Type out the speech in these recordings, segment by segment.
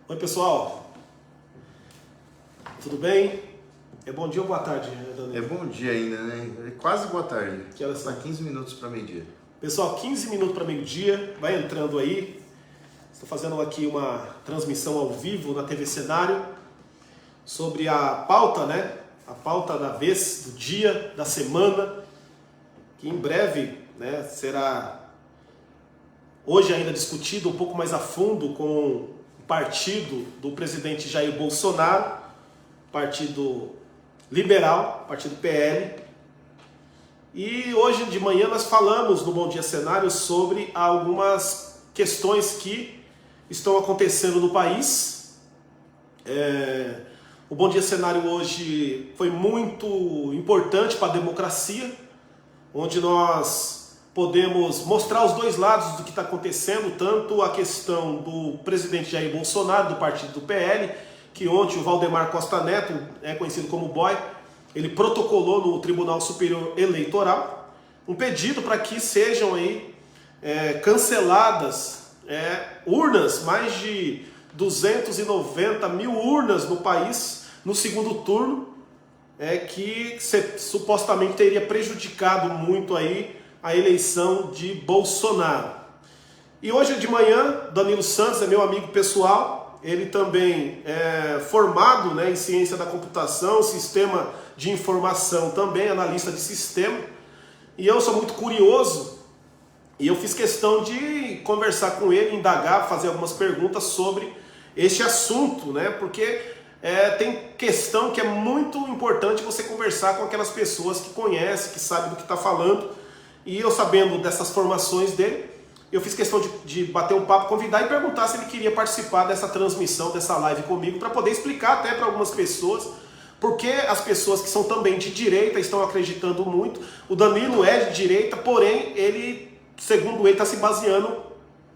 Oi pessoal, tudo bem? É bom dia ou boa tarde, Danilo? É bom dia ainda, né? É quase boa tarde. Que horas são? Está 15 minutos para meio-dia. Pessoal, 15 minutos para meio-dia, vai entrando aí. Estou fazendo aqui uma transmissão ao vivo na TV Cenário sobre a pauta, né? A pauta da vez, do dia, da semana, que em breve, né, será hoje ainda discutido um pouco mais a fundo com o partido do presidente Jair Bolsonaro, Partido Liberal, Partido PL. E hoje de manhã nós falamos no Bom Dia Cenário sobre algumas questões que estão acontecendo no país. O Bom Dia Cenário hoje foi muito importante para a democracia, onde nós podemos mostrar os dois lados do que está acontecendo, tanto a questão do presidente Jair Bolsonaro, do partido do PL, que ontem o Valdemar Costa Neto, conhecido como Boy, ele protocolou no Tribunal Superior Eleitoral um pedido para que sejam aí canceladas urnas, mais de 290 mil urnas no país, no segundo turno, que supostamente teria prejudicado muito aí a eleição de Bolsonaro. E hoje de manhã, Danilo Santos é meu amigo pessoal, ele também é formado, né, em ciência da computação, sistema de informação também, analista de sistema, e eu sou muito curioso, e eu fiz questão de conversar com ele, indagar, fazer algumas perguntas sobre este assunto, né, porque tem questão que é muito importante você conversar com aquelas pessoas que conhecem, que sabem do que está falando. E eu, sabendo dessas formações dele, eu fiz questão de bater um papo, convidar e perguntar se ele queria participar dessa transmissão, dessa live comigo, para poder explicar até para algumas pessoas porque as pessoas que são também de direita estão acreditando muito. O Danilo é de direita, porém ele, segundo ele, está se baseando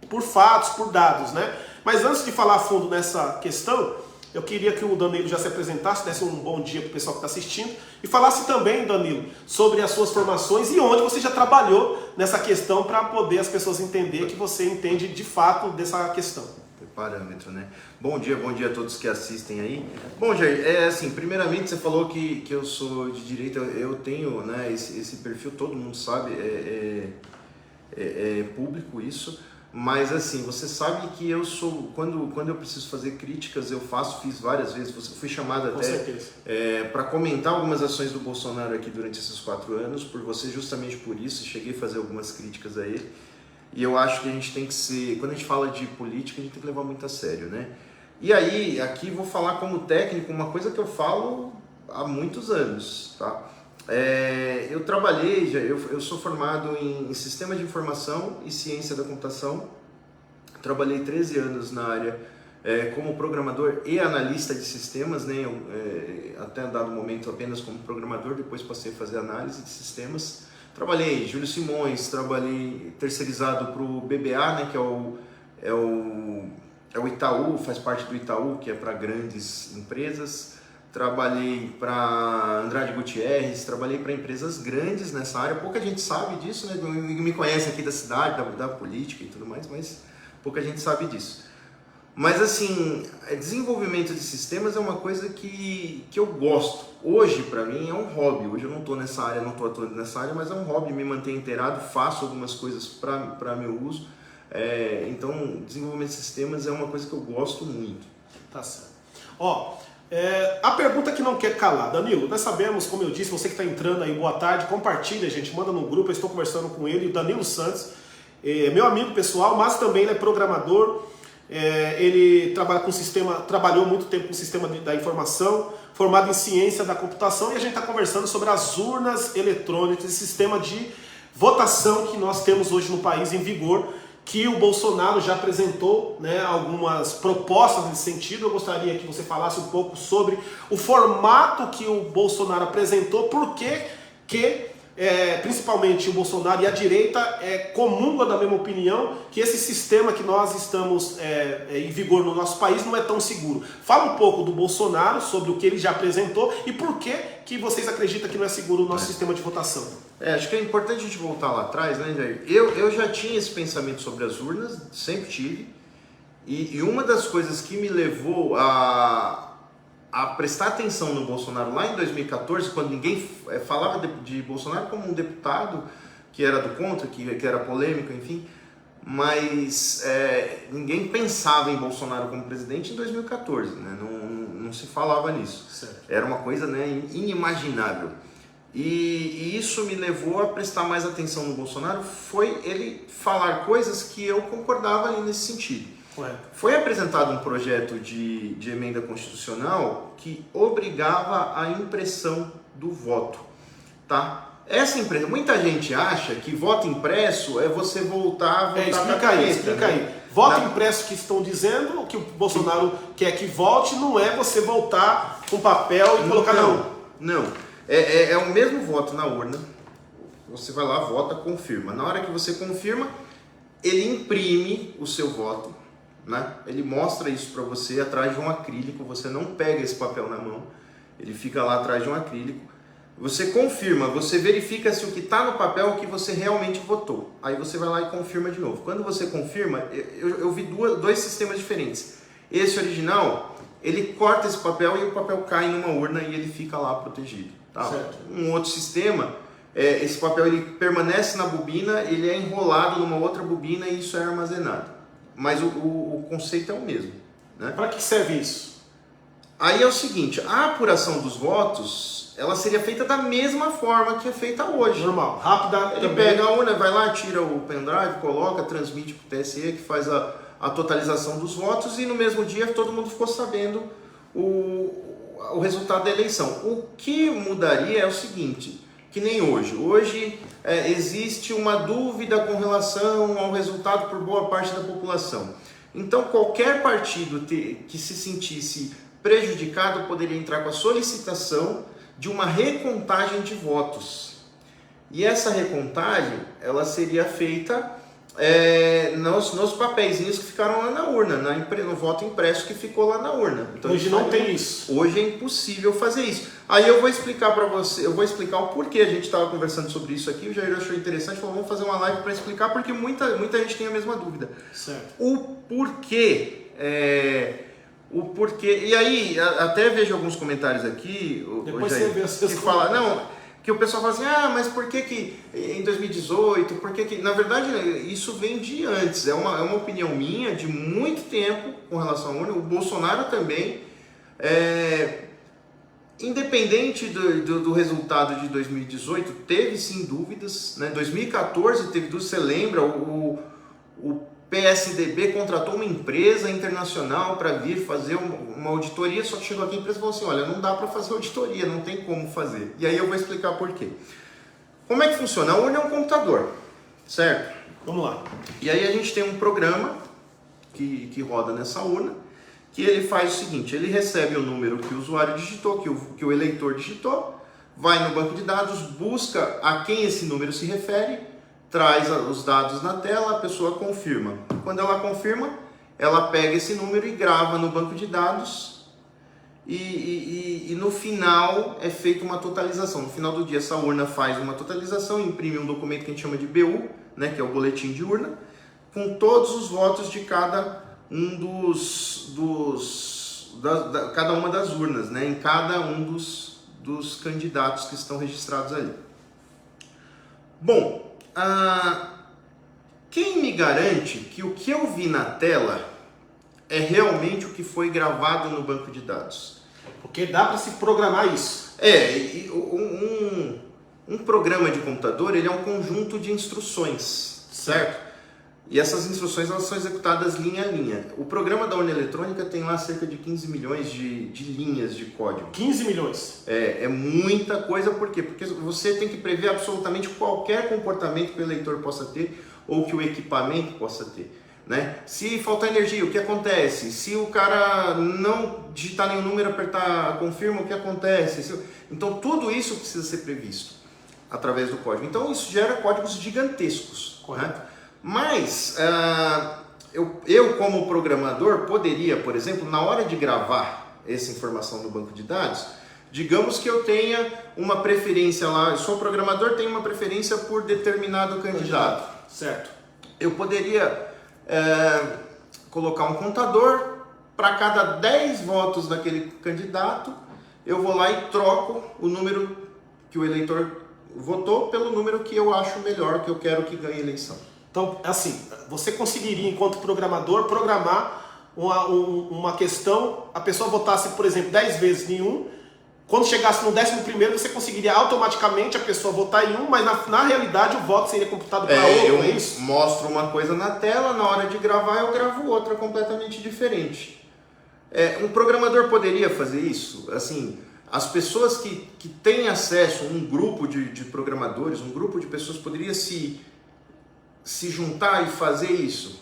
por fatos, por dados, né? Mas antes de falar a fundo nessa questão, eu queria que o Danilo já se apresentasse, desse um bom dia para o pessoal que está assistindo e falasse também, Danilo, sobre as suas formações e onde você já trabalhou nessa questão para poder as pessoas entenderem que você entende de fato dessa questão. Parâmetro, né? Bom dia a todos que assistem aí. Bom, Jair, assim, primeiramente você falou que eu sou de direita, eu tenho, né, esse perfil, todo mundo sabe, é público isso. Mas assim, você sabe que eu sou, quando eu preciso fazer críticas, fiz várias vezes, fui chamado até para comentar algumas ações do Bolsonaro aqui durante esses 4 anos, por você, justamente por isso, cheguei a fazer algumas críticas a ele. E eu acho que a gente tem que ser, quando a gente fala de política, a gente tem que levar muito a sério, né? E aí, aqui vou falar como técnico, uma coisa que eu falo há muitos anos, tá? Eu trabalhei, eu sou formado em Sistema de Informação e Ciência da Computação. Trabalhei 13 anos na área como programador e analista de sistemas, né? Até dado momento apenas como programador, depois passei a fazer análise de sistemas. Trabalhei Júlio Simões, trabalhei terceirizado para o BBA, né? Que é o Itaú, faz parte do Itaú, que é para grandes empresas. Trabalhei para Andrade Gutierrez, trabalhei para empresas grandes nessa área. Pouca gente sabe disso, né? Me conhece aqui da cidade, da política e tudo mais, mas pouca gente sabe disso. Mas assim, desenvolvimento de sistemas é uma coisa que eu gosto. Hoje, para mim, é um hobby. Hoje eu não estou nessa área, não estou atuando nessa área, mas é um hobby, me manter inteirado, faço algumas coisas para meu uso. Então, desenvolvimento de sistemas é uma coisa que eu gosto muito. Tá certo. A pergunta que não quer calar, Danilo, nós sabemos, como eu disse, você que está entrando aí, boa tarde, compartilha, gente, manda no grupo, eu estou conversando com ele, o Danilo Santos, meu amigo pessoal, mas também ele é programador, ele trabalhou muito tempo com o sistema da informação, formado em ciência da computação, e a gente está conversando sobre as urnas eletrônicas, esse sistema de votação que nós temos hoje no país em vigor, que o Bolsonaro já apresentou, né, algumas propostas nesse sentido. Eu gostaria que você falasse um pouco sobre o formato que o Bolsonaro apresentou, porque principalmente o Bolsonaro e a direita comungam da mesma opinião, que esse sistema que nós estamos em vigor no nosso país não é tão seguro. Fala um pouco do Bolsonaro, sobre o que ele já apresentou e por que vocês acreditam que não é seguro o nosso sistema de votação. Acho que é importante a gente voltar lá atrás, né, Jair? Eu já tinha esse pensamento sobre as urnas, sempre tive. E uma das coisas que me levou a prestar atenção no Bolsonaro lá em 2014, quando ninguém falava de Bolsonaro como um deputado que era do contra, que era polêmico, enfim, mas ninguém pensava em Bolsonaro como presidente em 2014, né? Não se falava nisso. Certo. Era uma coisa, né, inimaginável. E isso me levou a prestar mais atenção no Bolsonaro, foi ele falar coisas que eu concordava ali nesse sentido. Foi apresentado um projeto de emenda constitucional que obrigava a impressão do voto, tá? Essa impressão, muita gente acha que voto impresso é você voltar a votar explica aí. Voto impresso que estão dizendo, que o Bolsonaro quer que volte, não é você voltar com papel e colocar na urna. Não, é o mesmo voto na urna, você vai lá, vota, confirma. Na hora que você confirma, ele imprime o seu voto, né? Ele mostra isso para você atrás de um acrílico, você não pega esse papel na mão, ele fica lá atrás de um acrílico. Você confirma, você verifica se o que está no papel é o que você realmente votou. Aí você vai lá e confirma de novo. Quando você confirma, eu vi dois sistemas diferentes. Esse original, ele corta esse papel e o papel cai numa urna e ele fica lá protegido. Tá? Certo. Um outro sistema, esse papel ele permanece na bobina, ele é enrolado numa outra bobina e isso é armazenado. Mas o conceito é o mesmo. Né? Para que serve isso? Aí é o seguinte, a apuração dos votos, ela seria feita da mesma forma que é feita hoje. Normal, rápida. Ele pega a urna, vai lá, tira o pendrive, coloca, transmite para o TSE, que faz a totalização dos votos, e no mesmo dia todo mundo ficou sabendo o resultado da eleição. O que mudaria é o seguinte, que nem hoje. Hoje existe uma dúvida com relação ao resultado por boa parte da população. Então qualquer partido que se sentisse prejudicado poderia entrar com a solicitação de uma recontagem de votos. E essa recontagem, ela seria feita nos papeizinhos que ficaram lá na urna, no voto impresso que ficou lá na urna. Então, hoje não tem isso. Hoje é impossível fazer isso. Aí eu vou explicar para você, eu vou explicar o porquê a gente estava conversando sobre isso aqui, o Jair achou interessante, falou, vamos fazer uma live para explicar, porque muita gente tem a mesma dúvida. Certo. O porquê... E aí, até vejo alguns comentários aqui, depois você vê que fala, que o pessoal fala assim, mas por que em 2018, na verdade isso vem de antes, é uma opinião minha de muito tempo com relação à urna, o Bolsonaro também, independente do resultado de 2018, teve sim dúvidas, né? 2014 teve dúvidas, você lembra, o PSDB contratou uma empresa internacional para vir fazer uma auditoria, só que chegou aqui a empresa e falou assim, olha, não dá para fazer auditoria, não tem como fazer. E aí eu vou explicar por quê. Como é que funciona? A urna é um computador, certo? Vamos lá. E aí a gente tem um programa que roda nessa urna, que ele faz o seguinte, ele recebe o número que o usuário digitou, que o eleitor digitou, vai no banco de dados, busca a quem esse número se refere, traz os dados na tela, a pessoa confirma. Quando ela confirma, ela pega esse número e grava no banco de dados e no final é feita uma totalização. No final do dia, essa urna faz uma totalização, imprime um documento que a gente chama de BU, né, que é o boletim de urna, com todos os votos de cada um cada uma das urnas, né, em cada um dos candidatos que estão registrados ali. Bom, quem me garante que o que eu vi na tela é realmente o que foi gravado no banco de dados? Porque dá para se programar isso. Um programa de computador, ele é um conjunto de instruções, certo? E essas instruções elas são executadas linha a linha. O programa da urna eletrônica tem lá cerca de 15 milhões de linhas de código. 15 milhões? É muita coisa, por quê? Porque você tem que prever absolutamente qualquer comportamento que o eleitor possa ter ou que o equipamento possa ter. Né? Se faltar energia, o que acontece? Se o cara não digitar nenhum número, apertar confirma, o que acontece? Então tudo isso precisa ser previsto através do código. Então isso gera códigos gigantescos. Correto. Né? Mas eu como programador poderia, por exemplo, na hora de gravar essa informação no banco de dados, digamos que eu tenha uma preferência lá, eu sou programador, tenho uma preferência por determinado candidato. Certo. Eu poderia colocar um contador, para cada 10 votos daquele candidato, eu vou lá e troco o número que o eleitor votou pelo número que eu acho melhor, que eu quero que ganhe a eleição. Então, assim, você conseguiria, enquanto programador, programar uma questão, a pessoa votasse, por exemplo, 10 vezes em um, quando chegasse no 11º, você conseguiria automaticamente a pessoa votar em um, mas na realidade o voto seria computado para outro, é isso? Eu mostro uma coisa na tela, na hora de gravar eu gravo outra completamente diferente. Um programador poderia fazer isso? Assim, as pessoas que têm acesso, um grupo de programadores, um grupo de pessoas poderia se juntar e fazer isso?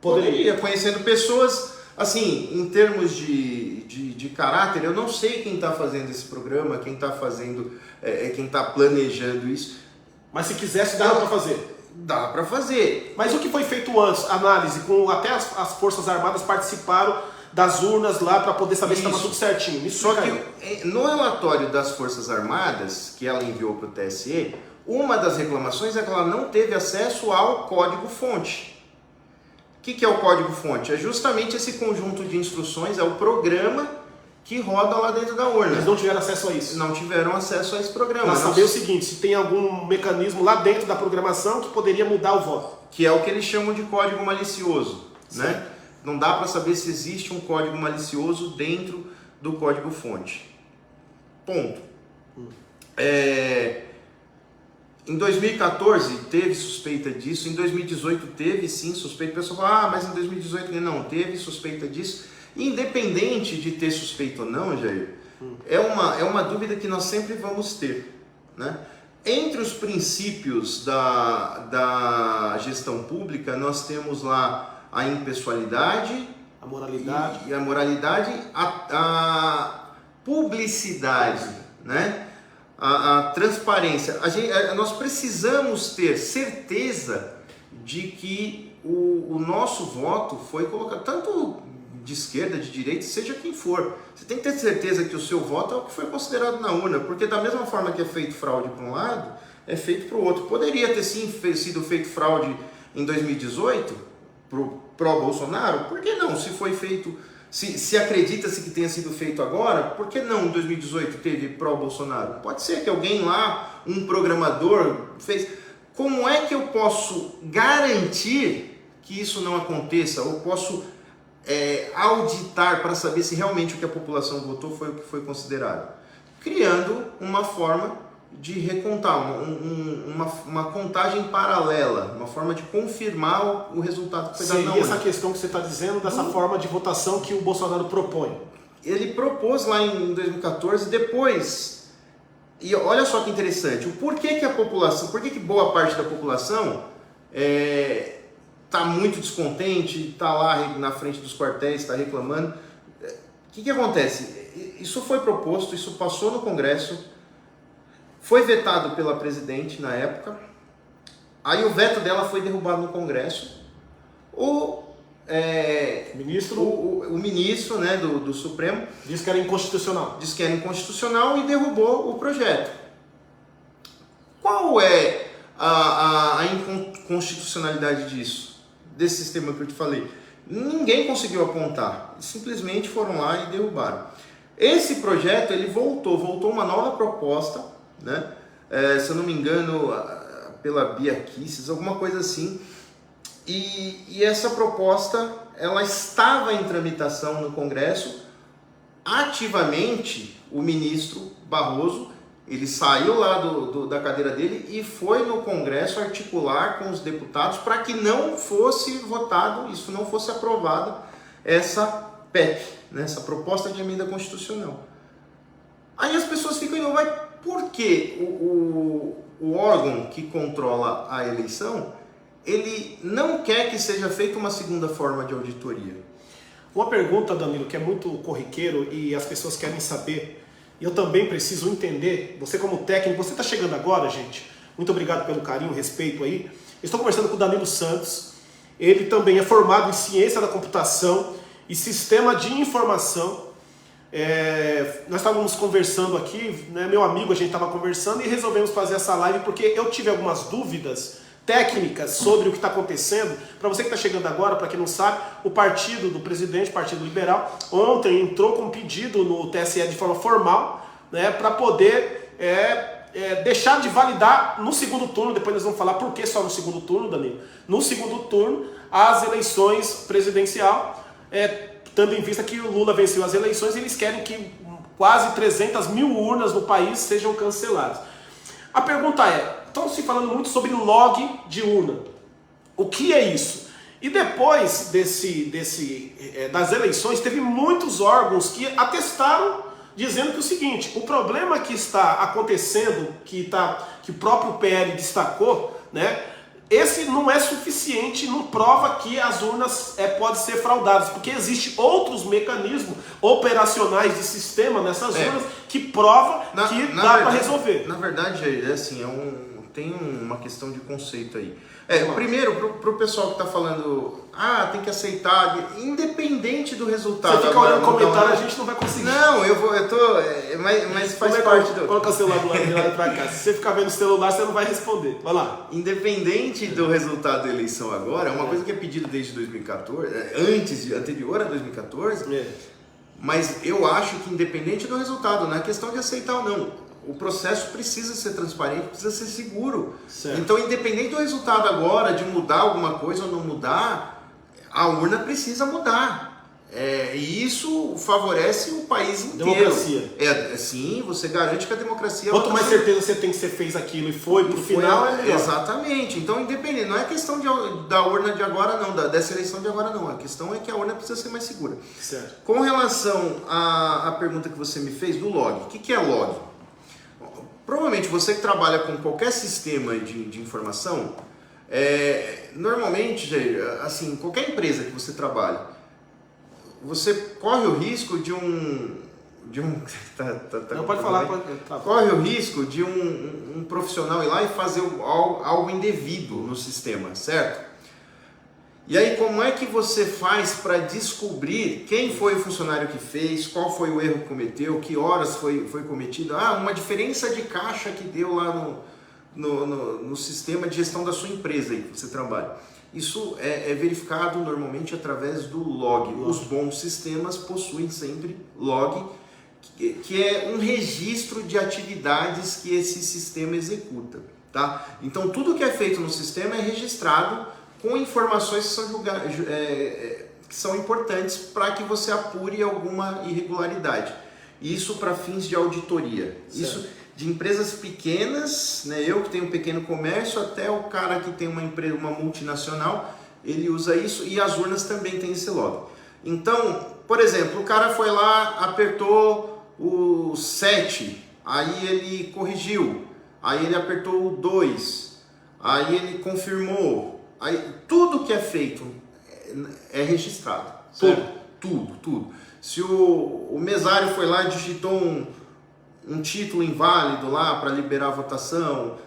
Poderia, conhecendo pessoas, assim, em termos de caráter, eu não sei quem está fazendo esse programa, quem está fazendo, quem está planejando isso. Mas se quisesse, dava para fazer? Dá para fazer. Mas o que foi feito antes? Análise, até as Forças Armadas participaram das urnas lá para poder saber se estava tudo certinho. Só que no relatório das Forças Armadas, que ela enviou para o TSE, uma das reclamações é que ela não teve acesso ao código-fonte. O que é o código-fonte? É justamente esse conjunto de instruções, é o programa que roda lá dentro da urna. Eles não tiveram acesso a isso? Não tiveram acesso a esse programa. Para saber o seguinte, se tem algum mecanismo lá dentro da programação que poderia mudar o voto. Que é o que eles chamam de código malicioso, né? Não dá para saber se existe um código malicioso dentro do código-fonte. Ponto. Em 2014 teve suspeita disso, em 2018 teve sim suspeita. O pessoal fala, mas em 2018 não teve suspeita disso. Independente de ter suspeita ou não, Jair, é uma dúvida que nós sempre vamos ter, né? Entre os princípios da gestão pública, nós temos lá a impessoalidade, a moralidade, e a moralidade, a publicidade, né? A transparência. Nós precisamos ter certeza de que o nosso voto foi colocado, tanto de esquerda, de direita, seja quem for. Você tem que ter certeza que o seu voto é o que foi considerado na urna, porque da mesma forma que é feito fraude para um lado, é feito para o outro. Poderia ter sim sido feito fraude em 2018 pró-Bolsonaro? Por que não? Se foi feito, se acredita-se que tenha sido feito agora, por que não em 2018 teve pró-Bolsonaro? Pode ser que alguém lá, um programador, fez. Como é que eu posso garantir que isso não aconteça? Ou posso auditar para saber se realmente o que a população votou foi o que foi considerado? Criando uma forma de recontar, uma contagem paralela, uma forma de confirmar o resultado que foi dado na urna. Seria essa questão que você está dizendo, dessa forma de votação que o Bolsonaro propõe? Ele propôs lá em 2014, depois, e olha só que interessante, o porquê que a população, por que boa parte da população está muito descontente, está lá na frente dos quartéis, está reclamando. O que acontece? Isso foi proposto, isso passou no Congresso, foi vetado pela presidente na época, aí o veto dela foi derrubado no Congresso. O ministro, né, do Supremo disse que era inconstitucional. Disse que era inconstitucional e derrubou o projeto. Qual é a inconstitucionalidade disso? Desse sistema que eu te falei? Ninguém conseguiu apontar. Simplesmente foram lá e derrubaram. Esse projeto, ele voltou uma nova proposta, né? Se eu não me engano, pela Bia Kicis, alguma coisa assim. E essa proposta, ela estava em tramitação no Congresso. Ativamente, o ministro Barroso, ele saiu lá da cadeira dele e foi no Congresso articular com os deputados para que não fosse votado, isso não fosse aprovado, essa PEC, né, essa proposta de emenda constitucional. Aí as pessoas ficam, mas por que o órgão que controla a eleição, ele não quer que seja feita uma segunda forma de auditoria? Uma pergunta, Danilo, que é muito corriqueiro e as pessoas querem saber, e eu também preciso entender, você como técnico, você está chegando agora, gente, muito obrigado pelo carinho, respeito aí. Estou conversando com o Danilo Santos, ele também é formado em ciência da computação e sistema de informação. Nós estávamos conversando aqui, né, meu amigo, a gente estava conversando e resolvemos fazer essa live porque eu tive algumas dúvidas técnicas sobre o que está acontecendo. Para você que está chegando agora, para quem não sabe, o partido do presidente, o Partido Liberal, ontem entrou com um pedido no TSE de forma formal, né, para poder deixar de validar no segundo turno. Depois nós vamos falar por que só no segundo turno, Danilo. No segundo turno, as eleições presidencial, tendo em vista que o Lula venceu as eleições, eles querem que quase 300 mil urnas no país sejam canceladas. A pergunta estão se falando muito sobre log de urna. O que é isso? E depois das eleições, teve muitos órgãos que atestaram, dizendo que o seguinte: o problema que está acontecendo, que o próprio PL destacou, né, esse não é suficiente, não prova que as urnas podem ser fraudadas, porque existem outros mecanismos operacionais de sistema nessas urnas que prova que dá para resolver. Na verdade, assim, tem uma questão de conceito aí. Primeiro, pro pessoal que está falando, tem que aceitar, independente do resultado. Você fica olhando o comentário, a gente não vai conseguir. Não, mas faz parte do... Coloca o celular do lado pra cá. Se você ficar vendo o celular, você não vai responder. Vai lá. Independente do resultado da eleição agora, é uma coisa que é pedida desde 2014, anterior a 2014, mas eu acho que independente do resultado, não é questão de aceitar ou não. O processo precisa ser transparente, precisa ser seguro. Certo. Então, independente do resultado agora, de mudar alguma coisa ou não mudar, a urna precisa mudar. E isso favorece o país inteiro. Democracia. Sim, você garante que a democracia... Quanto mais certeza você tem que você fez aquilo e foi pro final, é melhor. Exatamente. Então, independente, não é questão da urna de agora não, dessa eleição de agora não. A questão é que a urna precisa ser mais segura. Certo. Com relação à pergunta que você me fez do log, o que é log? Provavelmente você que trabalha com qualquer sistema de informação, normalmente, assim, qualquer empresa que você trabalha, você corre o risco de um não, pode falar. Corre o risco de um profissional ir lá e fazer algo indevido no sistema, certo? E aí, como é que você faz para descobrir quem foi o funcionário que fez, qual foi o erro que cometeu, que horas foi cometido? Uma diferença de caixa que deu lá no sistema de gestão da sua empresa aí que você trabalha. Isso é verificado normalmente através do log. Os bons sistemas possuem sempre log, que é um registro de atividades que esse sistema executa. Tá? Então, tudo que é feito no sistema é registrado com informações que são importantes para que você apure alguma irregularidade. Isso para fins de auditoria. Certo. Isso de empresas pequenas, né? Eu que tenho um pequeno comércio, até o cara que tem uma empresa, uma multinacional, ele usa isso, e as urnas também têm esse log. Então, por exemplo, o cara foi lá, apertou o 7, aí ele corrigiu, aí ele apertou o 2, aí ele confirmou. Aí, tudo que é feito é registrado. Tudo. Se o mesário foi lá e digitou um título inválido lá para liberar a votação,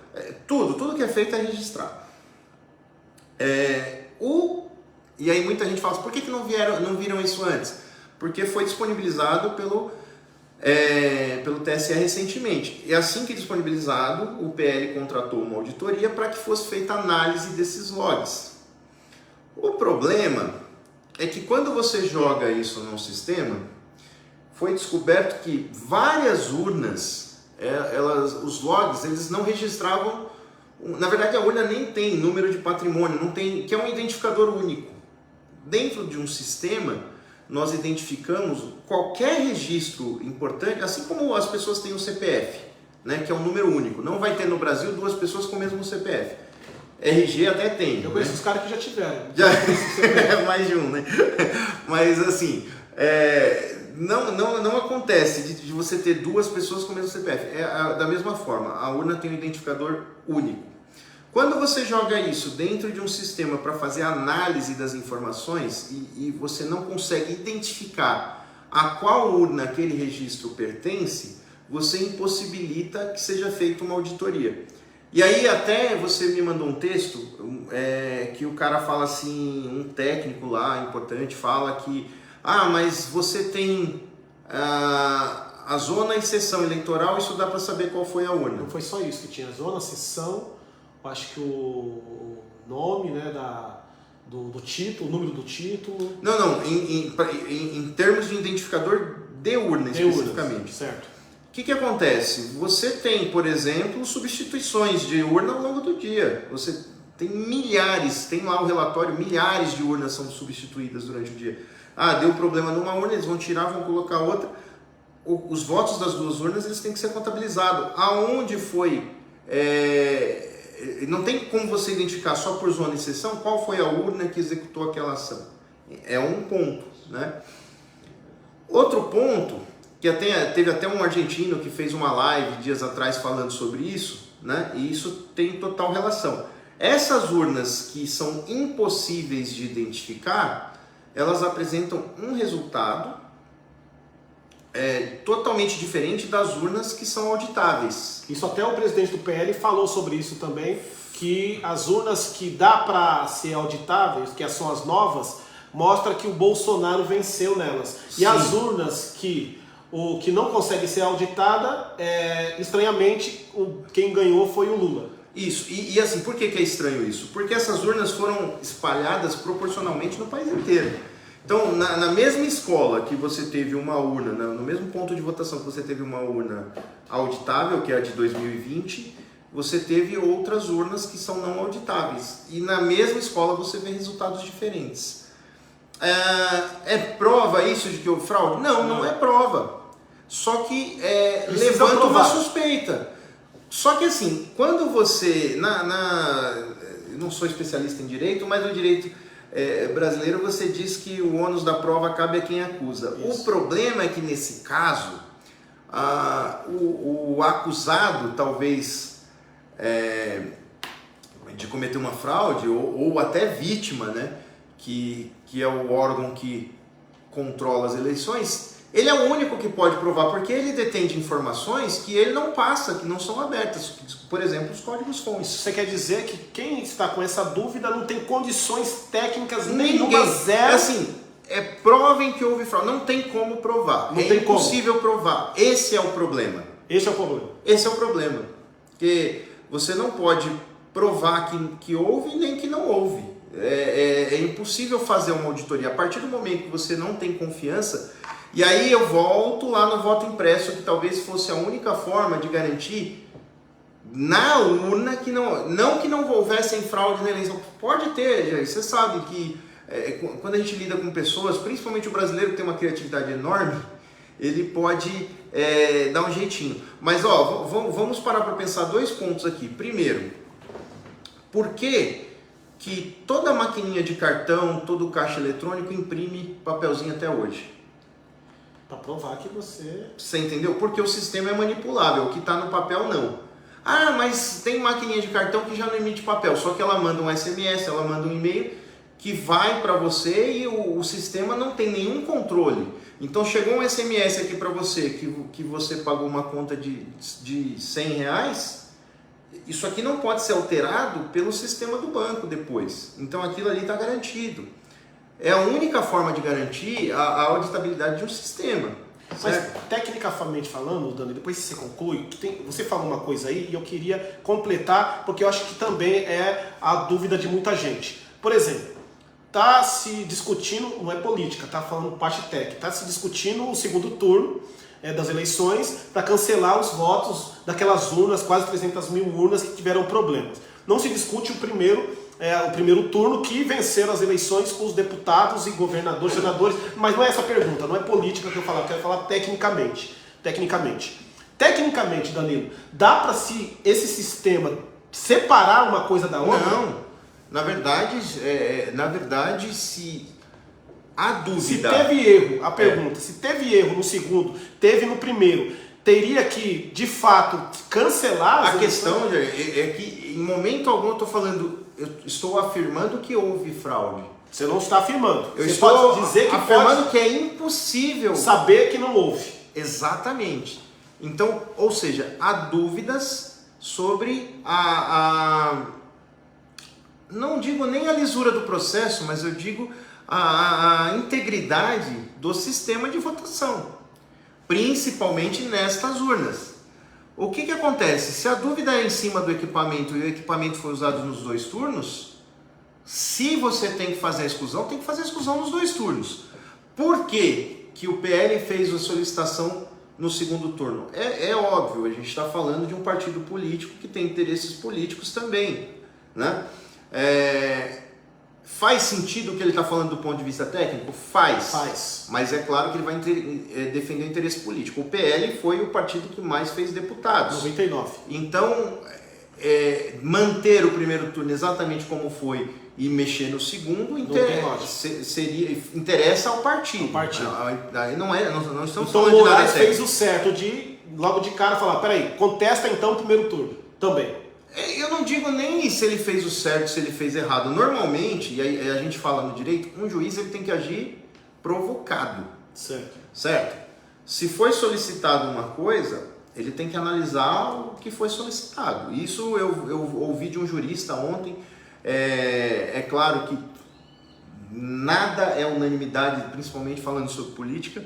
tudo que é feito é registrado. E aí muita gente fala assim, por que não viram isso antes? Porque foi disponibilizado pelo TSE recentemente. E assim que disponibilizado, o PL contratou uma auditoria para que fosse feita análise desses logs. O problema é que quando você joga isso num sistema, foi descoberto que várias urnas, os logs, eles não registravam. Na verdade, a urna nem tem número de patrimônio, não tem, que é um identificador único. Dentro de um sistema, nós identificamos qualquer registro importante, assim como as pessoas têm o CPF, né, que é um número único. Não vai ter no Brasil duas pessoas com o mesmo CPF. RG até tem. Eu conheço os caras que já tiveram. Mais de um, né? Mas assim, não acontece de você ter duas pessoas com o mesmo CPF. Da mesma forma, a urna tem um identificador único. Quando você joga isso dentro de um sistema para fazer análise das informações e você não consegue identificar a qual urna aquele registro pertence, você impossibilita que seja feita uma auditoria. E aí até você me mandou um texto que o cara fala assim, um técnico lá importante fala que mas você tem a zona e seção eleitoral, isso dá para saber qual foi a urna. Não foi só isso que tinha, zona, seção, acho que o nome, né, do título, o número do título. Não, em termos de identificador de urna especificamente. Certo. O que acontece? Você tem, por exemplo, substituições de urna ao longo do dia. Você tem milhares, tem lá o relatório, milhares de urnas são substituídas durante o dia. Deu problema numa urna, eles vão tirar, vão colocar outra. Os votos das duas urnas eles têm que ser contabilizados. Aonde foi... não tem como você identificar só por zona de exceção qual foi a urna que executou aquela ação. É um ponto, né? Outro ponto, que teve até um argentino que fez uma live dias atrás falando sobre isso, né? E isso tem total relação. Essas urnas que são impossíveis de identificar, elas apresentam um resultado totalmente diferente das urnas que são auditáveis. Isso até o presidente do PL falou sobre isso também, que as urnas que dá para ser auditáveis, que são as novas, mostra que o Bolsonaro venceu nelas. Sim. E as urnas que não consegue ser auditada, estranhamente, quem ganhou foi o Lula. Isso, e assim, por que é estranho isso? Porque essas urnas foram espalhadas proporcionalmente no país inteiro. Então, na mesma escola que você teve uma urna, no mesmo ponto de votação que você teve uma urna auditável, que é a de 2020, você teve outras urnas que são não auditáveis. E na mesma escola você vê resultados diferentes. É prova isso de que houve fraude? Não é prova. Só que levanta uma suspeita. Só que assim, quando você... eu não sou especialista em direito, mas no direito brasileiro você diz que o ônus da prova cabe a quem acusa. Isso. O problema é que nesse caso, o acusado talvez de cometer uma fraude, ou até vítima, né, que é o órgão que controla as eleições, ele é o único que pode provar, porque ele detém de informações que ele não passa, que não são abertas. Por exemplo, os códigos-fontes. Isso você quer dizer que quem está com essa dúvida não tem condições técnicas nenhuma, zero? Assim, provem que houve fraude. Não tem como provar. É impossível provar. Esse é o problema. Esse é o problema. Esse é o problema. Porque você não pode provar que houve nem que não houve. É impossível fazer uma auditoria. A partir do momento que você não tem confiança... E aí eu volto lá no voto impresso, que talvez fosse a única forma de garantir na urna que não houvesse fraude na eleição. Pode ter, Jair. Você sabe que quando a gente lida com pessoas, principalmente o brasileiro que tem uma criatividade enorme, ele pode dar um jeitinho. Mas vamos parar para pensar dois pontos aqui. Primeiro, por que toda maquininha de cartão, todo caixa eletrônico imprime papelzinho até hoje? Para provar que você... Você entendeu? Porque o sistema é manipulável, o que está no papel não. Mas tem maquininha de cartão que já não emite papel, só que ela manda um SMS, ela manda um e-mail que vai para você e o sistema não tem nenhum controle. Então chegou um SMS aqui para você que você pagou uma conta de R$100, isso aqui não pode ser alterado pelo sistema do banco depois. Então aquilo ali está garantido. É a única forma de garantir a auditabilidade de um sistema. Certo? Mas, tecnicamente falando, Dani, depois que você conclui, você falou uma coisa aí e eu queria completar, porque eu acho que também é a dúvida de muita gente. Por exemplo, está se discutindo, não é política, está falando parte técnica, está se discutindo o segundo turno das eleições para cancelar os votos daquelas urnas, quase 300 mil urnas que tiveram problemas. Não se discute o primeiro turno que venceram as eleições com os deputados e governadores, senadores, mas não é essa a pergunta, não é política que eu quero falar tecnicamente. Tecnicamente, Danilo, dá para esse sistema separar uma coisa da outra? Não, na verdade, se há dúvida... Se teve erro, a pergunta, se teve erro no segundo, teve no primeiro, teria que, de fato, cancelar... A questão é que, em momento algum, eu estou afirmando que houve fraude. Você não está afirmando. Eu estou dizer que afirmando que é impossível saber que não houve. Exatamente. Então, ou seja, há dúvidas sobre não digo nem a lisura do processo, mas eu digo a integridade do sistema de votação, principalmente nestas urnas. O que acontece? Se a dúvida é em cima do equipamento e o equipamento foi usado nos 2 turnos, se você tem que fazer a exclusão, tem que fazer a exclusão nos 2 turnos. Por que o PL fez a solicitação no segundo turno? É óbvio, a gente está falando de um partido político que tem interesses políticos também, né? Faz sentido o que ele está falando do ponto de vista técnico? Faz. Mas é claro que ele vai defender o interesse político. O PL foi o partido que mais fez deputados. 99. Então, manter o primeiro turno exatamente como foi e mexer no segundo interessa ao partido. Não estamos então falando o de nada Moraes sério. fez o certo de, logo de cara, falar, peraí, contesta então o primeiro turno também. Eu não digo nem se ele fez o certo, se ele fez errado. Normalmente, e aí a gente fala no direito, um juiz ele tem que agir provocado. Certo? Se foi solicitado uma coisa, ele tem que analisar o que foi solicitado. Isso eu ouvi de um jurista ontem. É claro que nada é unanimidade, principalmente falando sobre política,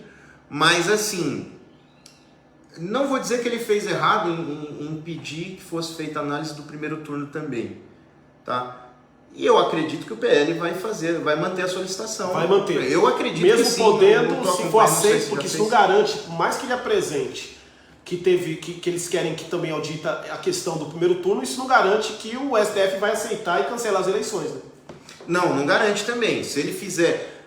mas assim, não vou dizer que ele fez errado em pedir que fosse feita a análise do primeiro turno também, tá? E eu acredito que o PL vai manter a solicitação. Vai manter. Eu acredito mesmo que sim. Podendo, se for aceito, porque isso não garante, por mais que ele apresente que eles querem que também audita a questão do primeiro turno, isso não garante que o STF vai aceitar e cancelar as eleições, né? Não garante também. Se ele fizer...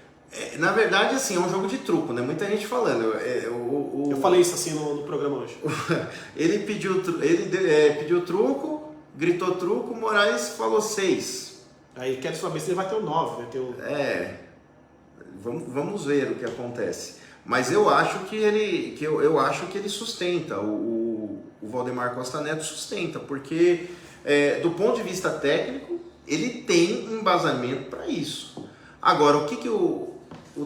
na verdade, assim, é um jogo de truco, né? Muita gente falando. Eu falei isso assim no programa hoje. Ele pediu truco, gritou truco, Moraes falou 6. Aí quer saber se ele vai ter o 9, vai ter o... Vamos ver o que acontece. Mas eu acho que ele sustenta, o Valdemar Costa Neto sustenta, porque do ponto de vista técnico, ele tem embasamento para isso. Agora, o que o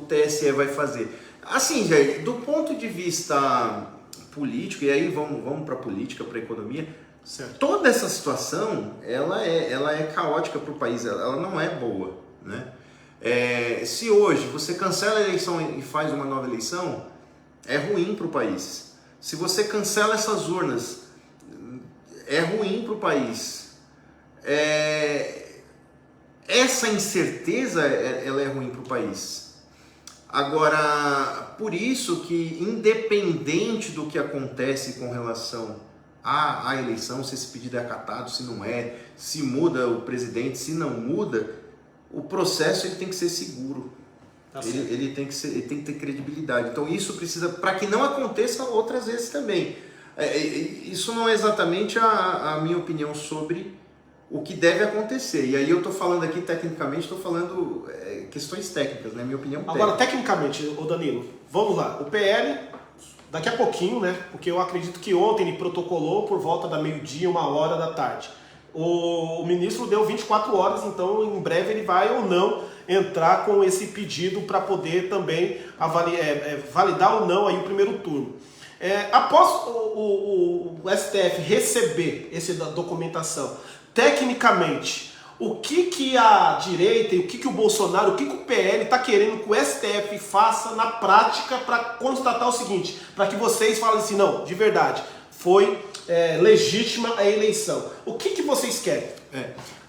TSE vai fazer? Assim, Jair, do ponto de vista político, e aí vamos para a política, para a economia, certo. Toda essa situação, ela é caótica para o país, ela não é boa, né? Se hoje você cancela a eleição e faz uma nova eleição, é ruim para o país. Se você cancela essas urnas, é ruim para o país. Essa incerteza, ela é ruim para o país. Agora, por isso que, independente do que acontece com relação à eleição, se esse pedido é acatado, se não é, se muda o presidente, se não muda, o processo ele tem que ser seguro. Ele tem que ter credibilidade. Então isso precisa, para que não aconteça outras vezes também. Isso não é exatamente a minha opinião sobre o que deve acontecer. E aí eu estou falando aqui tecnicamente, estou falando questões técnicas, né? Minha opinião técnica. Agora, tecnicamente, ô Danilo, vamos lá. O PL, daqui a pouquinho, né? Porque eu acredito que ontem ele protocolou por volta da 12h, 1h da tarde. O ministro deu 24 horas, então em breve ele vai ou não entrar com esse pedido para poder também validar ou não aí o primeiro turno. Após o STF receber essa documentação, tecnicamente, o que a direita e o que o Bolsonaro, o que o PL está querendo que o STF faça na prática para constatar o seguinte, para que vocês falem assim, não, de verdade, foi legítima a eleição. O que vocês querem?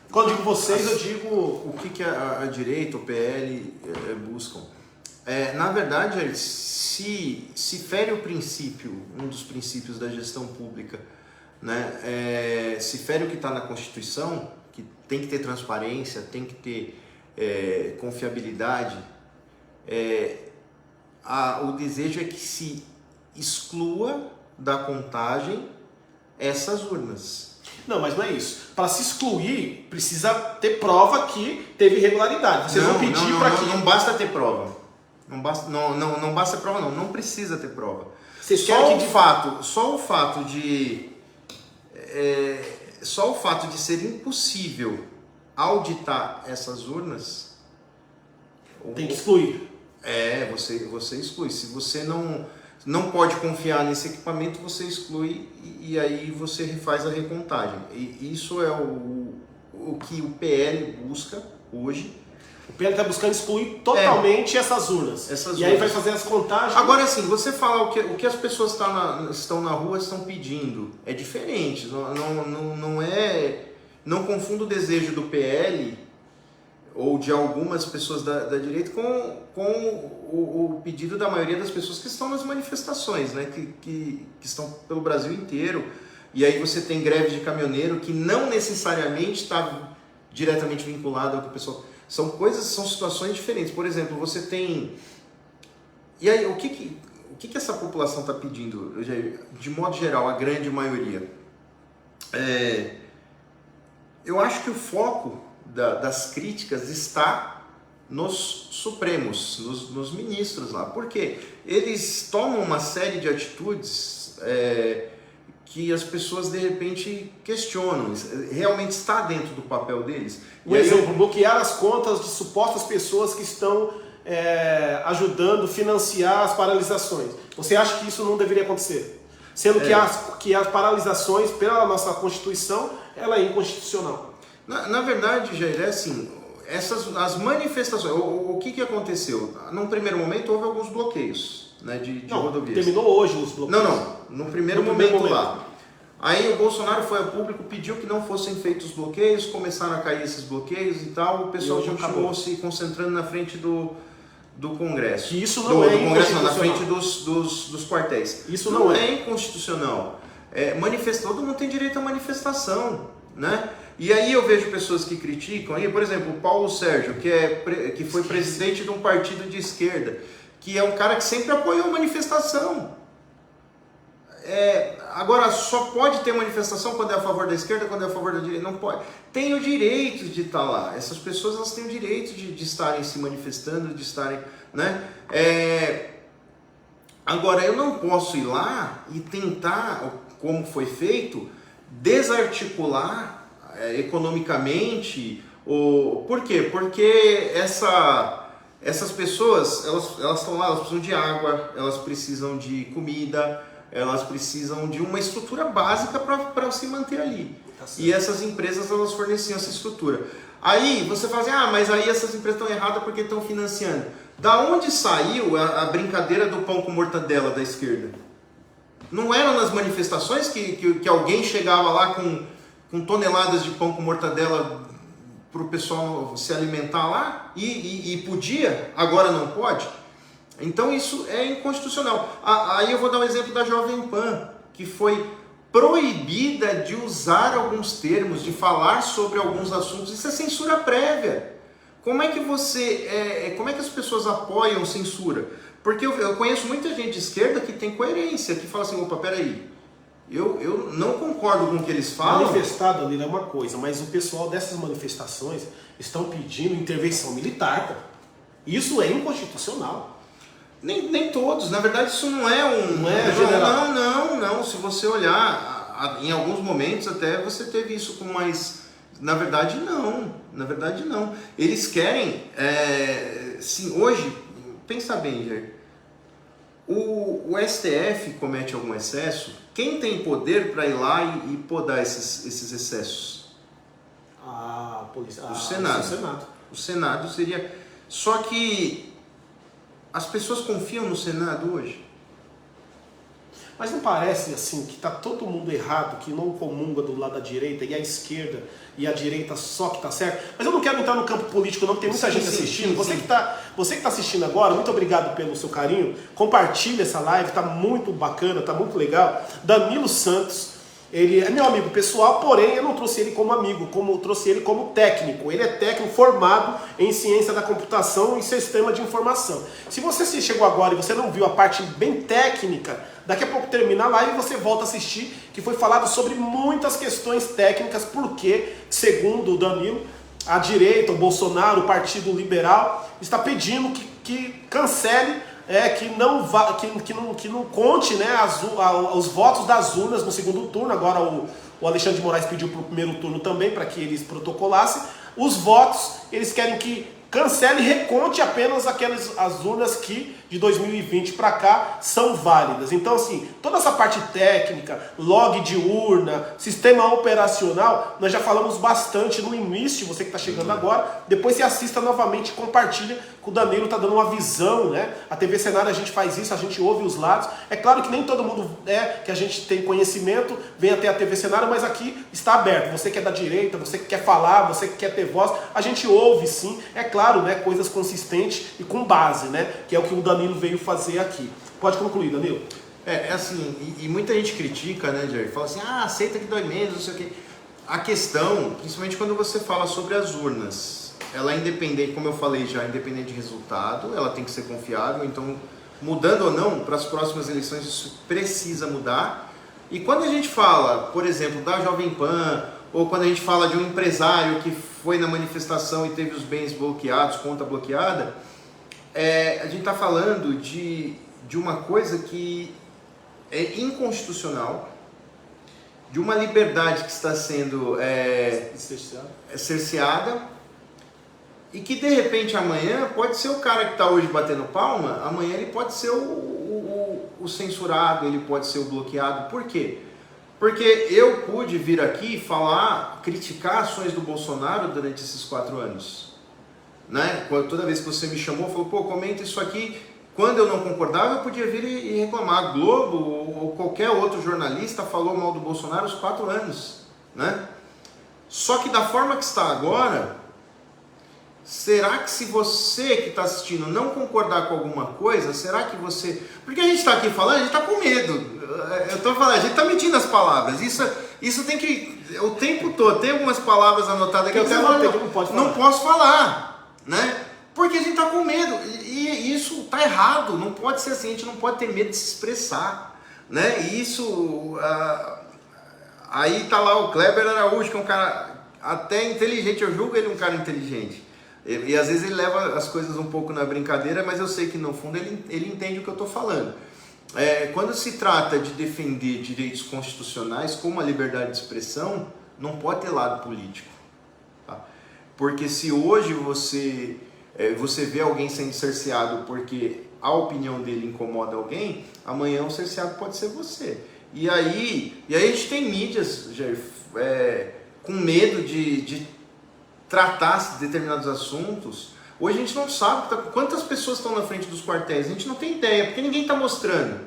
Quando eu digo vocês, eu digo... O que a direita, o PL buscam? Na verdade, se fere o princípio, um dos princípios da gestão pública, né? Se fere o que está na Constituição, que tem que ter transparência, tem que ter confiabilidade, o desejo é que se exclua da contagem essas urnas. Não, mas não é isso. Para se excluir, precisa ter prova que teve irregularidade. Vocês vão pedir para que... Não basta ter prova. Não basta prova, não precisa ter prova. Só o fato de ser impossível auditar essas urnas... Tem que excluir. Você exclui. Se você não pode confiar nesse equipamento, você exclui e aí você faz a recontagem. E isso é o que o PL busca hoje. O PL está buscando excluir totalmente essas urnas. Aí vai fazer as contagens. Agora, assim, você fala o que as pessoas estão na rua estão pedindo é diferente. Não confunda o desejo do PL ou de algumas pessoas da direita com o pedido da maioria das pessoas que estão nas manifestações, né? Que estão pelo Brasil inteiro. E aí você tem greve de caminhoneiro que não necessariamente está diretamente vinculada ao que o pessoal... São situações diferentes. Por exemplo, você tem... E aí, o que essa população está pedindo? De modo geral, a grande maioria. Eu acho que o foco das críticas está nos supremos, nos ministros lá. Por quê? Eles tomam uma série de atitudes que as pessoas de repente questionam. Realmente está dentro do papel deles? Um exemplo, bloquear as contas de supostas pessoas que estão ajudando a financiar as paralisações. Você acha que isso não deveria acontecer? Sendo que as paralisações, pela nossa Constituição, ela é inconstitucional. Na verdade, Jair, é assim, as manifestações, o que aconteceu? Num primeiro momento houve alguns bloqueios, né, de rodovias. Terminou hoje os bloqueios. Não, no primeiro momento lá. Aí o Bolsonaro foi ao público, pediu que não fossem feitos bloqueios, começaram a cair esses bloqueios e tal, o pessoal continuou se concentrando na frente do Congresso. Que isso não é inconstitucional. Na frente dos quartéis. Isso não é inconstitucional. Todo mundo tem direito à manifestação, né? E aí eu vejo pessoas que criticam, por exemplo, o Paulo Sérgio, que foi presidente de um partido de esquerda, que é um cara que sempre apoiou a manifestação. Agora, só pode ter manifestação quando é a favor da esquerda, quando é a favor da direita? Não pode. Tem o direito de estar lá. Essas pessoas, elas têm o direito de estarem se manifestando, de estarem... né? Agora, eu não posso ir lá e tentar, como foi feito, desarticular economicamente. Por quê? Porque essas pessoas, elas estão lá, elas precisam de água, elas precisam de comida, elas precisam de uma estrutura básica para se manter ali. E essas empresas, elas forneciam essa estrutura. Aí você fala assim, mas aí essas empresas estão erradas porque estão financiando. Da onde saiu a brincadeira do pão com mortadela da esquerda? Não eram nas manifestações que alguém chegava lá com toneladas de pão com mortadela para o pessoal se alimentar lá? E podia, agora não pode? Então isso é inconstitucional. Aí eu vou dar um exemplo da Jovem Pan, que foi proibida de usar alguns termos, de falar sobre alguns assuntos. Isso é censura prévia. Como é que as pessoas apoiam censura? Porque eu conheço muita gente de esquerda que tem coerência, que fala assim, opa, peraí, eu não concordo com o que eles falam. Manifestado ali é uma coisa, mas o pessoal dessas manifestações estão pedindo intervenção militar, pô. Isso é inconstitucional. Nem todos, na verdade isso não é geral. Não, se você olhar, em alguns momentos até você teve isso com mais... Na verdade não. Eles querem, sim, hoje, pensa bem, Jair, o STF comete algum excesso, quem tem poder para ir lá e podar esses excessos? A polícia. O Senado. O Senado seria... Só que as pessoas confiam no Senado hoje? Mas não parece assim que está todo mundo errado, que não comunga do lado da direita e a esquerda e a direita só que está certo? Mas eu não quero entrar no campo político não, porque tem muita gente assistindo. Você que está assistindo agora, muito obrigado pelo seu carinho. Compartilha essa live, está muito bacana, está muito legal. Danilo Santos, ele é meu amigo pessoal, porém eu não trouxe ele como amigo, como trouxe ele como técnico. Ele é técnico formado em ciência da computação e sistema de informação. Se você chegou agora e você não viu a parte bem técnica, daqui a pouco termina a live e você volta a assistir, que foi falado sobre muitas questões técnicas, porque, segundo o Danilo, a direita, o Bolsonaro, o Partido Liberal, está pedindo que cancele, que não conte, né, os votos das urnas no segundo turno. Agora o Alexandre de Moraes pediu para o primeiro turno também, para que eles protocolassem. Os votos, eles querem que cancele e reconte apenas as urnas que de 2020 para cá são válidas. Então, assim, toda essa parte técnica, log de urna, sistema operacional, nós já falamos bastante no início, você que está chegando agora. Depois você assista novamente e compartilha, que o Danilo está dando uma visão, né? A TV Cenário a gente faz isso, a gente ouve os lados. É claro que nem todo mundo que a gente tem conhecimento, vem até a TV Cenário, mas aqui está aberto. Você que é da direita, você que quer falar, você que quer ter voz, a gente ouve sim, é claro, né? Coisas consistentes e com base, né? Que é o que o Danilo veio fazer aqui. Pode concluir, Danilo. É assim, e muita gente critica, né, Jair? Fala assim, aceita que dói menos, não sei o quê. A questão, principalmente quando você fala sobre as urnas, ela é independente, como eu falei já, independente de resultado, ela tem que ser confiável, então, mudando ou não, para as próximas eleições isso precisa mudar. E quando a gente fala, por exemplo, da Jovem Pan, ou quando a gente fala de um empresário que foi na manifestação e teve os bens bloqueados, conta bloqueada, a gente está falando de uma coisa que é inconstitucional, de uma liberdade que está sendo cerceada, e que de repente amanhã pode ser o cara que está hoje batendo palma, amanhã ele pode ser o censurado, ele pode ser o bloqueado. Por quê? Porque eu pude vir aqui falar, criticar ações do Bolsonaro durante esses 4 anos. Né? Toda vez que você me chamou, falou, pô, comenta isso aqui. Quando eu não concordava, eu podia vir e reclamar. A Globo ou qualquer outro jornalista falou mal do Bolsonaro os 4 anos. Né? Só que da forma que está agora, será que se você que está assistindo não concordar com alguma coisa, será que você... Porque a gente está aqui falando, a gente está com medo. Eu estou falando, a gente está medindo as palavras. Isso tem que... O tempo todo, tem algumas palavras anotadas aqui que eu não posso falar. Né? Porque a gente está com medo. E isso está errado. Não pode ser assim. A gente não pode ter medo de se expressar. Né? E isso... aí está lá o Kleber Araújo, que é um cara até inteligente. Eu julgo ele um cara inteligente. E às vezes ele leva as coisas um pouco na brincadeira, mas eu sei que no fundo ele entende o que eu estou falando. Quando se trata de defender direitos constitucionais, como a liberdade de expressão, não pode ter lado político. Tá? Porque se hoje você vê alguém sendo cerceado porque a opinião dele incomoda alguém, amanhã o cerceado pode ser você. E aí a gente tem mídias, Jair, com medo de tratar determinados assuntos. Hoje a gente não sabe quantas pessoas estão na frente dos quartéis, a gente não tem ideia, porque ninguém está mostrando.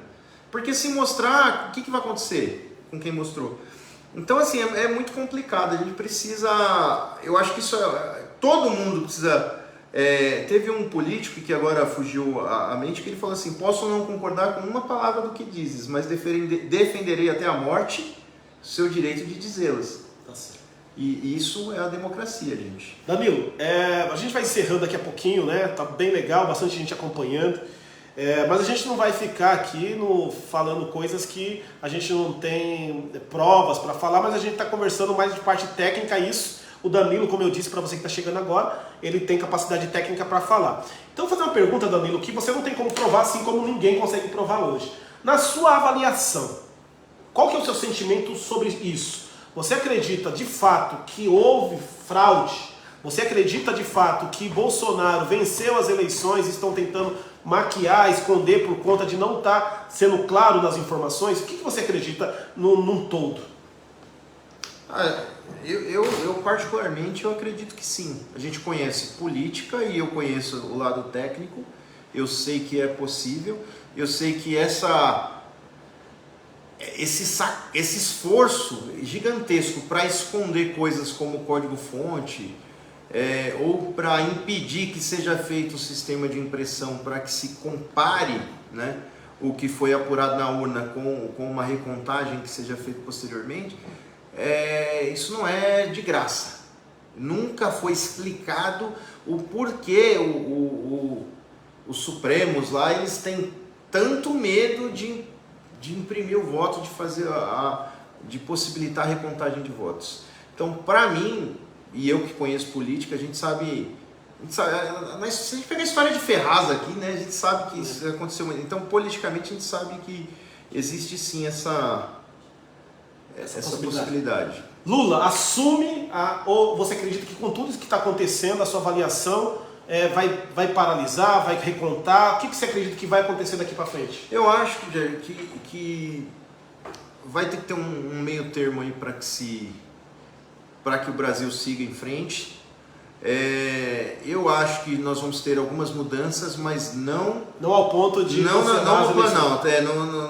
Porque se mostrar, o que vai acontecer com quem mostrou? Então assim, é muito complicado, a gente precisa, eu acho que isso todo mundo precisa, teve um político que agora fugiu a mente, que ele falou assim, posso não concordar com uma palavra do que dizes, mas defenderei até a morte o seu direito de dizê-las. Tá certo. E isso é a democracia, gente. Danilo, a gente vai encerrando daqui a pouquinho, né? Tá bem legal, bastante gente acompanhando. Mas a gente não vai ficar aqui falando coisas que a gente não tem provas para falar, mas a gente está conversando mais de parte técnica. Isso, o Danilo, como eu disse para você que está chegando agora, ele tem capacidade técnica para falar. Então eu vou fazer uma pergunta, Danilo, que você não tem como provar, assim como ninguém consegue provar hoje. Na sua avaliação, qual que é o seu sentimento sobre isso? Você acredita de fato que houve fraude? Você acredita de fato que Bolsonaro venceu as eleições e estão tentando maquiar, esconder por conta de não estar sendo claro nas informações? O que você acredita num todo? Eu particularmente eu acredito que sim. A gente conhece política e eu conheço o lado técnico. Eu sei que é possível. Eu sei que esse esforço gigantesco para esconder coisas como código-fonte, ou para impedir que seja feito o sistema de impressão para que se compare, né, o que foi apurado na urna com uma recontagem que seja feita posteriormente, isso não é de graça. Nunca foi explicado o porquê os Supremos lá eles têm tanto medo de imprimir o voto, de fazer de possibilitar a recontagem de votos. Então, para mim, e eu que conheço política, a gente sabe se a gente pegar a história de Ferraz aqui, né, a gente sabe que isso aconteceu. Então, politicamente, a gente sabe que existe sim essa possibilidade. Lula assume, ou você acredita que com tudo isso que está acontecendo, a sua avaliação, vai paralisar, vai recontar? O que você acredita que vai acontecer daqui para frente? Eu acho que vai ter que ter um meio termo aí para que o Brasil siga em frente. Eu acho que nós vamos ter algumas mudanças, mas não ao ponto de não no Planalto,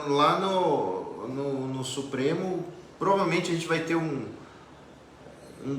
lá no Supremo, provavelmente a gente vai ter um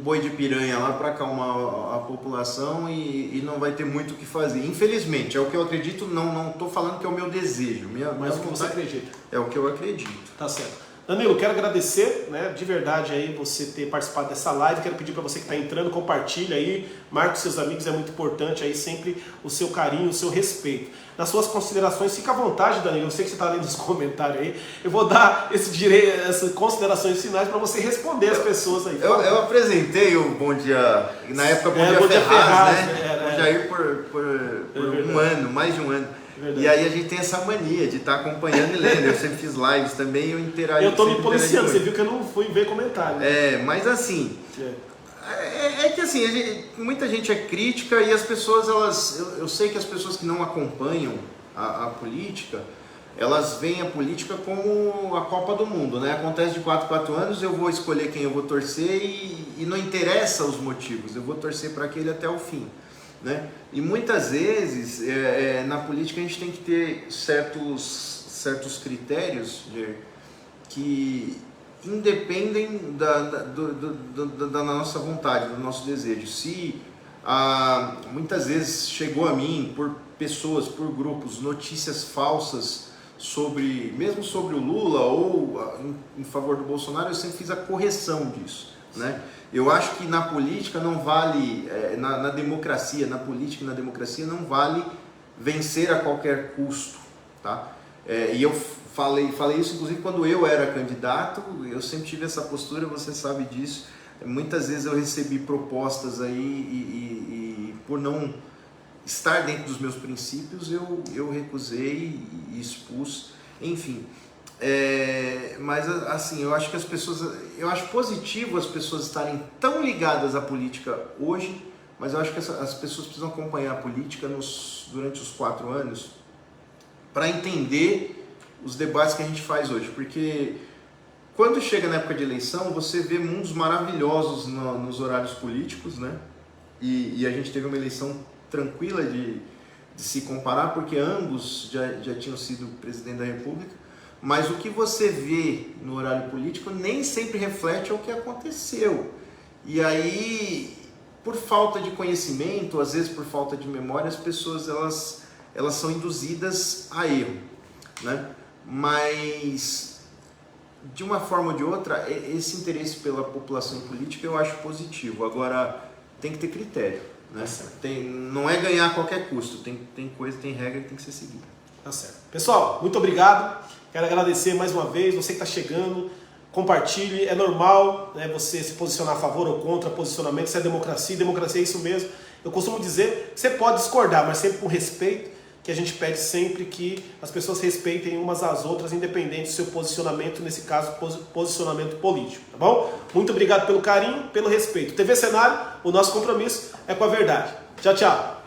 boi de piranha lá para acalmar a população e não vai ter muito o que fazer. Infelizmente, é o que eu acredito, não estou falando que é o meu desejo. Mas o que você acredita? É o que eu acredito. Tá certo. Danilo, quero agradecer, né, de verdade aí você ter participado dessa live. Quero pedir para você que está entrando, compartilha aí, marque os seus amigos, é muito importante aí sempre o seu carinho, o seu respeito. Nas suas considerações, fica à vontade, Danilo, eu sei que você está lendo os comentários aí, eu vou dar essas considerações finais para você responder as pessoas aí. Eu apresentei o Bom Dia, na época Bom Dia Ferraz, né? Bom Dia por um ano, mais de um ano. Verdade. E aí a gente tem essa mania de estar acompanhando e lendo. Eu sempre fiz lives também e eu interajo. Eu tô me policiando, você viu que eu não fui ver comentário. Né? Mas assim, que assim, muita gente é crítica e as pessoas, eu sei que as pessoas que não acompanham a política, elas veem a política como a Copa do Mundo, né? Acontece de 4 em 4 anos, eu vou escolher quem eu vou torcer e não interessa os motivos, eu vou torcer para aquele até o fim. Né? E muitas vezes na política a gente tem que ter certos critérios que independem da nossa vontade, do nosso desejo. Se muitas vezes chegou a mim por pessoas, por grupos, notícias falsas mesmo sobre o Lula ou em favor do Bolsonaro, eu sempre fiz a correção disso. Né? Eu acho que na política não vale, na democracia, na política e na democracia não vale vencer a qualquer custo, tá? E eu falei isso inclusive quando eu era candidato, eu sempre tive essa postura, você sabe disso. Muitas vezes eu recebi propostas aí e por não estar dentro dos meus princípios eu recusei e expus, enfim. Mas assim, eu acho que eu acho positivo as pessoas estarem tão ligadas à política hoje, mas eu acho que as pessoas precisam acompanhar a política durante os 4 anos para entender os debates que a gente faz hoje, porque quando chega na época de eleição você vê mundos maravilhosos nos horários políticos, né? E a gente teve uma eleição tranquila de se comparar, porque ambos já tinham sido presidente da República. Mas o que você vê no horário político nem sempre reflete o que aconteceu. E aí, por falta de conhecimento, às vezes por falta de memória, as pessoas elas são induzidas a erro, né? Mas, de uma forma ou de outra, esse interesse pela população política eu acho positivo. Agora, tem que ter critério, né? Não é ganhar a qualquer custo, tem regra que tem que ser seguida. Tá certo. Pessoal, muito obrigado. Quero agradecer mais uma vez, você que está chegando, compartilhe, é normal, né, você se posicionar a favor ou contra posicionamento, isso é democracia é isso mesmo. Eu costumo dizer que você pode discordar, mas sempre com respeito, que a gente pede sempre que as pessoas respeitem umas às outras, independente do seu posicionamento, nesse caso, posicionamento político, tá bom? Muito obrigado pelo carinho, pelo respeito. TV Cenário, o nosso compromisso é com a verdade. Tchau, tchau.